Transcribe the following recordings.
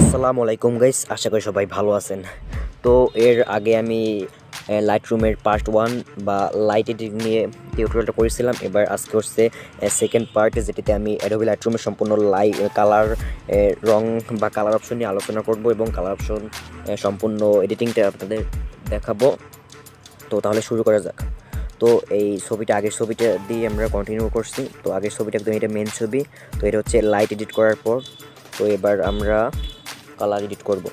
আসসালামু আলাইকুম গাইস, আশা করি সবাই ভালো আছেন। তো এর আগে আমি লাইটরুমের পার্ট 1 বা লাইট এডিটিং নিয়ে টিউটোরিয়ালটা করেছিলাম। এবার আজকে হচ্ছে সেকেন্ড পার্ট, যেটিতে আমি অ্যাডোবি লাইটরুমের সম্পূর্ণ কালার, রং বা কালার অপশন নিয়ে আলোচনা করব এবং কালার অপশন সম্পূর্ণ এডিটিংটা আপনাদের দেখাবো। তো তাহলে শুরু করা যাক। তো এই ছবিটা, আগের ছবিটা দিয়ে আমরা কন্টিনিউ করছি। তো আগের ছবিটা একদম এটা মেন ছবি। তো এটা হচ্ছে লাইট এডিট করার পর। তো এবার আমরা কালার এডিট করব।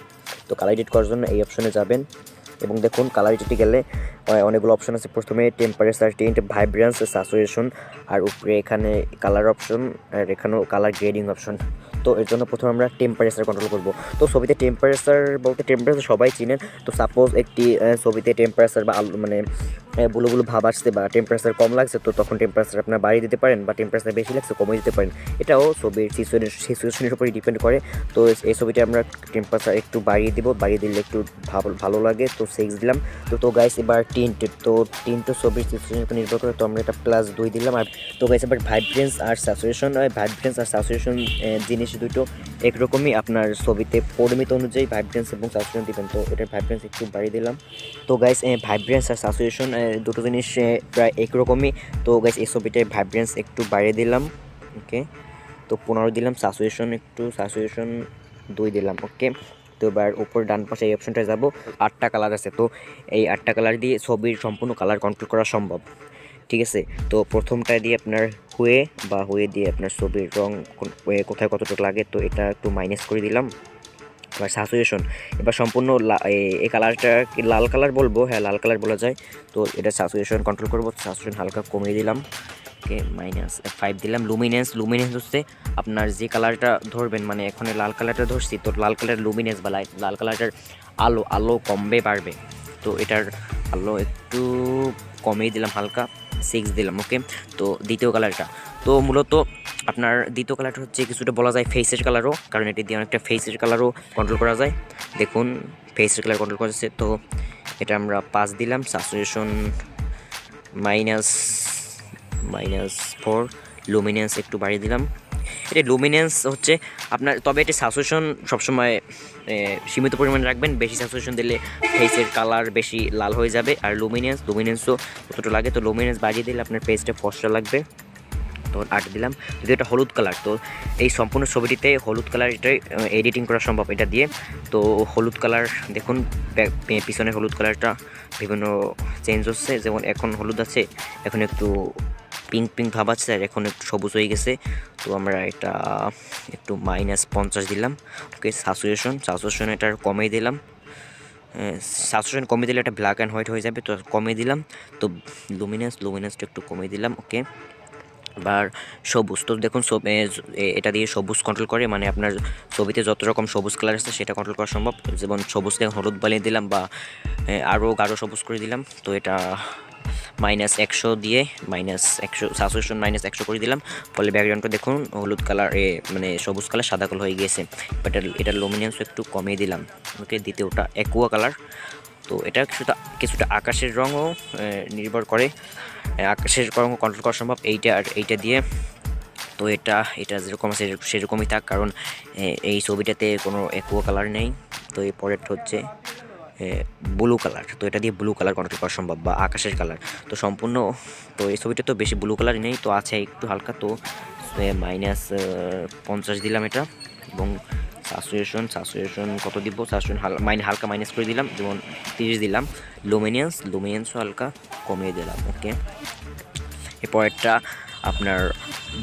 তো কালার এডিট করার জন্য এই অপশনে যাবেন এবং দেখুন কালার এডিটে গেলে অনেকগুলো অপশন আছে। প্রথমে টেম্পারেচার, টিন্ট, ভাইব্রেন্স, স্যাচুরেশন, আর উপরে এখানে কালার অপশন, আর এখানেও কালার গ্রেডিং অপশন। তো এর জন্য প্রথমে আমরা টেম্পারেচার কন্ট্রোল করব। তো ছবিতে টেম্পারেচার বলতে টেম্পারেচার সবাই চিনেন। তো সাপোজ একটি ছবিতে টেম্পারেচার বা মানে বুলো বুলো ভাব আসছে বা টেম্পারেচার কম লাগছে, তো তখন টেম্পারেচার আপনার বাড়িয়ে দিতে পারেন, বা টেম্পারেচার বেশি লাগছে কমিয়ে দিতে পারেন। এটাও ছবির সিচুয়েশনের উপরে ডিপেন্ড করে। তো এই ছবিটা আমরা টেম্পারেচার একটু বাড়িয়ে দিব, বাড়িয়ে দিলে একটু ভালো লাগে। তো 6 দিলাম। তো গাইস এবার টিন্ট ছবির সিচুয়েশনের উপর নির্ভর করে। তো আমরা এটা +2 দিলাম। আর তো গাইস এবার ভাইব্রেন্স আর স্যাচুরেশন জিনিস দুটো একরকমই। আপনার ছবিতে পরিমিত অনুযায়ী ভাইব্রেন্স এবং স্যাচুরেশন দিবেন। তো এটার ভাইব্রেন্স একটু বাড়িয়ে দিলাম। তো গাইস ভাইব্রেন্স আর স্যাচুরেশন দুটো জিনিস প্রায় একরকমই। তো গাইস এই ছবিটায় ভাইব্রেন্স একটু বাড়িয়ে দিলাম, ওকে। তো 15 দিলাম। স্যাচুরেশন 2 দিলাম, ওকে। তো এবার উপর ডান পাশে এই অপশনটায় যাব। 8টা কালার আছে। তো এই 8টা কালার দিয়ে ছবির সম্পূর্ণ কালার কন্ট্রোল করা সম্ভব, ঠিক আছে। তো প্রথমটা দিয়ে আপনার হুয়ে দিয়ে আপনার ছবির রং কোথায় কতটুকু লাগে, তো এটা একটু মাইনাস করে দিলাম। এবার স্যাচুরেশন, এবার সম্পূর্ণ এই কালারটা লাল কালার বলবো, হ্যাঁ লাল কালার বলা যায়। তো এটা স্যাচুরেশন কন্ট্রোল করবো। স্যাচুরেশন হালকা কমিয়ে দিলাম, ওকে। -5 দিলাম। লুমিনেন্স হচ্ছে আপনার যে কালারটা ধরবেন, মানে এখানে লাল কালারটা ধরছি, তো লাল কালার লুমিনেন্স বা লাল কালারটার আলো কমবে বাড়বে। তো এটার আলো একটু কমিয়ে দিলাম, হালকা 6 দিলাম, ওকে। তো দ্বিতীয় কালারটা, তো মূলত আপনার দ্বিতীয় কালারটা হচ্ছে কিছুটা বলা যায় ফেসের কালারও, কারণ এটি দিয়ে অনেকটা ফেসের কালারও কন্ট্রোল করা যায়। দেখুন ফেসের কালার কন্ট্রোল করা যাচ্ছে। তো এটা আমরা 5 দিলাম। স্যাচুরেশন -4, লুমিনেন্স একটু বাড়িয়ে দিলাম। এটা লুমিনেন্স হচ্ছে আপনার, তবে এটা স্যাচুরেশন সবসময় সীমিত পরিমাণে রাখবেন। বেশি স্যাচুরেশন দিলে ফেসের কালার বেশি লাল হয়ে যাবে। আর লুমিনেন্সও কতটা লাগে, তো লুমিনেন্স বাড়িয়ে দিলে আপনার ফেসটা ফর্সা লাগবে। তো 8 দিলাম। যদি এটা হলুদ কালার, তো এই সম্পূর্ণ ছবিটিতে হলুদ কালার এটাই এডিটিং করা সম্ভব এটা দিয়ে। তো হলুদ কালার দেখুন, পিছনে হলুদ কালারটা বিভিন্ন চেঞ্জ হচ্ছে। যেমন এখন হলুদ আছে, এখন একটু পিঙ্ক ভাব আছে, আর এখন একটু সবুজ হয়ে গেছে। তো আমরা এটা একটু -50 দিলাম, ওকে। স্যাচুরেশন এটার কমিয়ে দিলাম। স্যাচুরেশন কমিয়ে দিলে এটা ব্ল্যাক অ্যান্ড হোয়াইট হয়ে যাবে, তো কমিয়ে দিলাম। তো লুমিনেন্সটা একটু কমিয়ে দিলাম, ওকে। আবার সবুজ, তো দেখুন এটা দিয়ে সবুজ কন্ট্রোল করে, মানে আপনার ছবিতে যত রকম সবুজ কালার আছে সেটা কন্ট্রোল করা সম্ভব। যেমন সবুজকে হলুদ বানিয়ে দিলাম বা আরও গাঢ় সবুজ করে দিলাম। তো এটা -100 দিয়ে স্যাচুরেশন -100 করে দিলাম। ফলে ব্যাকগ্রাউন্ডটা দেখুন হলুদ কালার, মানে সবুজ কালার সাদা কালো হয়ে গিয়েছে। বাট এটার লুমিনেন্স একটু কমিয়ে দিলাম, ওকে। দ্বিতীয়টা অ্যাকুয়া কালার। তো এটা কিছুটা আকাশের রঙও নির্ভর করে, আকাশের রঙ কন্ট্রোল করা সম্ভব এইটা দিয়ে। তো এটা যেরকম আছে সেরকমই থাক, কারণ এই ছবিটাতে কোনো অ্যাকুয়া কালার নেই। তো এই পরেরটা হচ্ছে ব্লু কালার। তো এটা দিয়ে ব্লু কালার কন্ট্রোল করা সম্ভব, বা আকাশের কালার। তো সম্পূর্ণ, তো এই ছবিটা তো বেশি ব্লু কালার নেই, তো আছে একটু হালকা। তো -50 দিলাম এটা। এবং স্যাচুরেশন কত দিব, স্যাচুরেশন হালকা মাইনাস করে দিলাম, যেমন 30 দিলাম। লুমিনেন্সও হালকা কমিয়ে দিলাম, ওকে। এরপরটা আপনার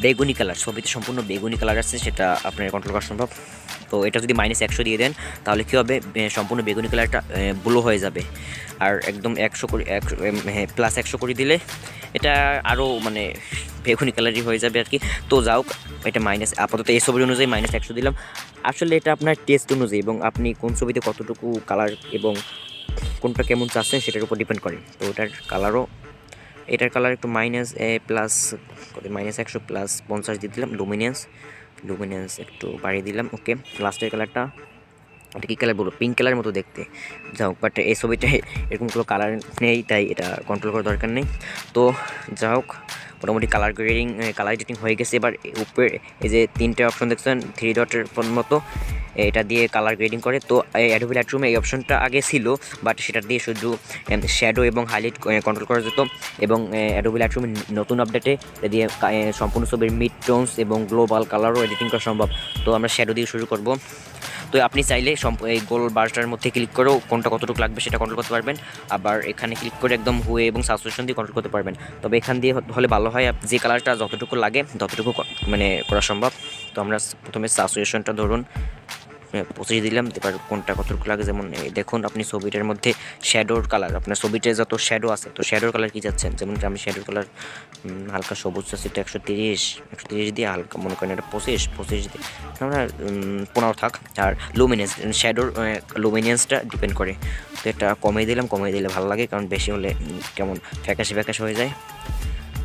বেগুনি কালার, ছবিতে সম্পূর্ণ বেগুনি কালার আছে, সেটা আপনার কন্ট্রোল করা সম্ভব। তো এটা যদি -100 দিয়ে দেন, তাহলে কী হবে, সম্পূর্ণ বেগুনি কালারটা ব্লু হয়ে যাবে। আর একদম 100 করে +100 করে দিলে এটা আরও মানে বেগুনি কালারই হয়ে যাবে আর কি। তো যাও, এটা আপাতত এই ছবির অনুযায়ী -100 দিলাম। আসলে এটা আপনার টেস্ট অনুযায়ী এবং আপনি কোন ছবিতে কতটুকু কালার এবং কোনটা কেমন চাচ্ছেন সেটার উপর ডিপেন্ড করে। তো এটার কালার একটু -100 +50 দিয়ে দিলাম। লুমিনেন্স একটু বাড়িয়ে দিলাম, ওকে। লাস্টের কালারটা, এটা কী কালার বলবো, পিঙ্ক কালার মতো দেখতে, যাই হোক। বাট এই ছবিটায় এরকম কোনো কালার নেই, তাই এটা কন্ট্রোল করার দরকার নেই। তো যাই হোক, মোটামুটি কালার এডিটিং হয়ে গেছে। এবার উপরে এই যে 3টে অপশন দেখছেন 3 ডটের মতো, এটা দিয়ে কালার গ্রেডিং করে। তো অ্যাডোবি লাইটরুমে এই অপশনটা আগে ছিল, বাট সেটা দিয়ে শুধু শ্যাডো এবং হাইলাইট কন্ট্রোল করা যেত। এবং অ্যাডোবি লাইটরুমের নতুন আপডেটে দিয়ে সম্পূর্ণ ছবির মিড টোনস এবং গ্লোবাল কালারও এডিটিং করা সম্ভব। তো আমরা শ্যাডো দিয়ে শুরু করব। তো আপনি চাইলে এই গোল বারটার মধ্যে ক্লিক করেও কোনটা কতটুকু লাগবে সেটা কন্ট্রোল করতে পারবেন, আবার এখানে ক্লিক করে একদম হুয়ে এবং স্যাচুরেশন দিয়ে কন্ট্রোল করতে পারবেন। তবে এখান দিয়ে হলে ভালো হয়, যে কালারটা যতটুকু লাগে ততটুকু মানে করা সম্ভব। তো আমরা প্রথমে স্যাচুরেশনটা ধরুন 25 দিলাম, এবার কোনটা কতটুকু লাগে। যেমন দেখুন আপনি ছবিটার মধ্যে শ্যাডোর কালার, আপনার ছবিতে যত শ্যাডো আছে তো শ্যাডোর কালার কী যাচ্ছেন, যেমন আমি শ্যাডোর কালার হালকা সবুজ আছে, তো 130 দিয়ে হালকা মনে করেন এটা 25 দিয়ে আমরা 15 থাক। আর লুমিনেন্স, শ্যাডোর লুমিনেন্সটা ডিপেন্ড করে, তো এটা কমিয়ে দিলে ভালো লাগে, কারণ বেশি হলে কেমন ফ্যাকাশে হয়ে যায়।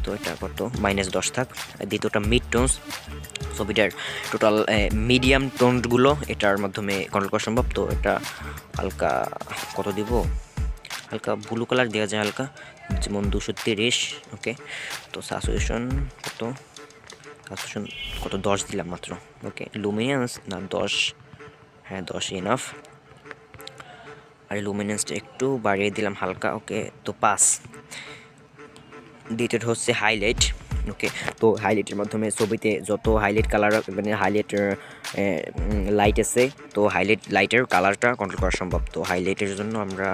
তো এটা কত -10 থাক। দ্বিতীয়টা মিড টোনস, ছবিটার টোটাল মিডিয়াম টোনগুলো এটার মাধ্যমে কন্ট্রোল করা সম্ভব। তো এটা হালকা কত দিব, হালকা ব্লু কালার দেওয়া যায় হালকা, যেমন 230। ওকে, তো স্যাচুরেশন কত 10 দিলাম মাত্র। ওকে, লুমিনেন্স না 10, হ্যাঁ 10 ইনাফ। আর লুমিনেন্সটা একটু বাড়িয়ে দিলাম হালকা। ওকে, তো 5। দ্বিতীয়টা হচ্ছে হাইলাইট। ওকে, তো হাইলাইটের মাধ্যমে ছবিতে যত হাইলাইট কালার মানে হাইলাইট লাইট আছে, তো লাইটের কালারটা কন্ট্রোল করা সম্ভব। তো হাইলাইটের জন্য আমরা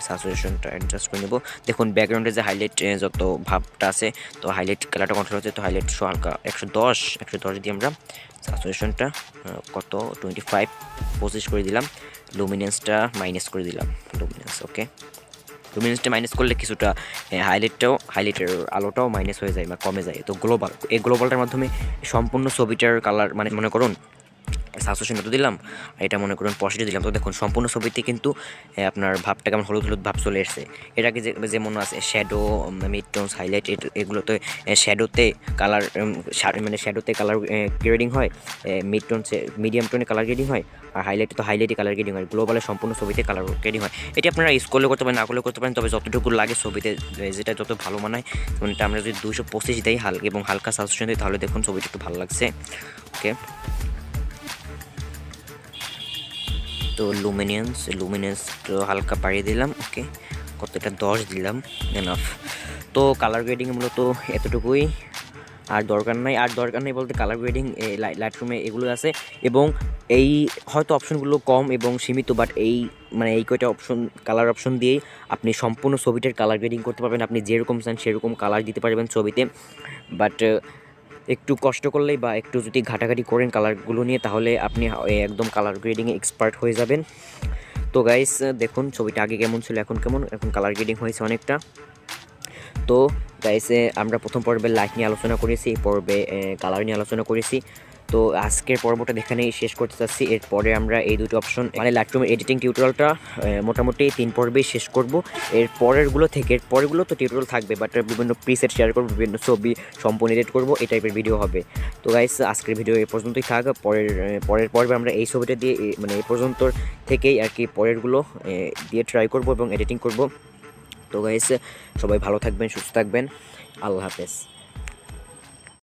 স্যাচুরেশনটা অ্যাডজাস্ট করে নেব। দেখুন ব্যাকগ্রাউন্ডে যে হাইলাইট যত ভাবটা আছে, তো হাইলাইট কালারটা কন্ট্রোল হচ্ছে। তো হাইলাইট হালকা 110 দিয়ে আমরা স্যাচুরেশনটা কত 25 করে দিলাম। লুমিনেন্সটা মাইনাস করে দিলাম, লুমিনেন্স। ওকে, লুমিনেন্সটা মাইনাস করলে কিছুটা হাইলাইটের আলোটাও মাইনাস হয়ে যায় বা কমে যায়। তো এই গ্লোবালটার মাধ্যমে সম্পূর্ণ ছবিটার কালার মানে মনে করুন স্যাচুরেশন কত দিলাম, আর এটা মনে করুন 65 দিলাম। তো দেখুন সম্পূর্ণ ছবিতে কিন্তু আপনার ভাবটা কেমন হলুদ ভাব চলে এসছে। এর আগে যেমন আছে শ্যাডো, মিড টোনস, হাইলাইট, এগুলোতে শ্যাডোতে কালার মানে শ্যাডোতে কালার গ্রেডিং হয়, মিডিয়াম টোনে কালার গ্রেডিং হয়, আর হাইলাইটে কালার গ্রেডিং হয়, গ্লোবালে সম্পূর্ণ ছবিতে কালার গ্রেডিং হয়। এটি আপনারা ইউজ করলে করতে পারেন, না করলে করতে পারেন, তবে যতটুকু লাগে ছবিতে যেটা যত ভালো মানায়। মানে আমরা যদি 225 দিই এবং হালকা স্যাচুরেশন দিই, তাহলে দেখুন ছবিটা একটু ভালো লাগছে। ওকে, তো লুমিনেন্স তো হালকা বাড়িয়ে দিলাম। ওকে, কতটা 10 দিলাম, এনাফ। তো কালার গ্রেডিং মূলত এতটুকুই, আর দরকার নাই বলতে কালার গ্রেডিং লাইটরুমে এগুলো আছে। এবং এই হয়তো অপশনগুলো কম এবং সীমিত, বাট এই কয়টা কালার অপশন দিয়েই আপনি সম্পূর্ণ ছবিটার কালার গ্রেডিং করতে পারবেন। আপনি যেরকম চান সেরকম কালার দিতে পারবেন ছবিতে, বাট একটু কষ্ট করলেই বা একটু যদি ঘাটাঘাটি করেন কালারগুলো নিয়ে, তাহলে আপনি একদম কালার গ্রেডিংয়ে এক্সপার্ট হয়ে যাবেন। তো গাইস দেখুন ছবিটা আগে কেমন ছিল, এখন কালার গ্রেডিং হয়েছে অনেকটা। তো গাইস আমরা প্রথম পর্বে লাইট নিয়ে আলোচনা করেছি, এই পর্বে কালার নিয়ে আলোচনা করেছি। তো আজকের পর্বটা এখানেই শেষ করতে চাচ্ছি। এরপরে আমরা এই দুটো অপশন মানে লাইটরুমের এডিটিং টিউটোরিয়ালটা মোটামুটি 3 পর্বেই শেষ করব। এর পরেরগুলো তো টিউটোরিয়াল থাকবে, বাট বিভিন্ন প্রিসেট শেয়ার করবো, বিভিন্ন ছবি সম্পূর্ণ এডিট করবো, এই টাইপের ভিডিও হবে। তো গাইস আজকের ভিডিও এই পর্যন্তই থাক। পরের পর্বে আমরা এই ছবিটা দিয়ে মানে এই পর্যন্ত থেকেই আর কি পরেরগুলো দিয়ে ট্রাই করব এবং এডিটিং করব। তো গাইস সবাই ভালো থাকবেন, সুস্থ থাকবেন, আল্লাহ হাফেজ।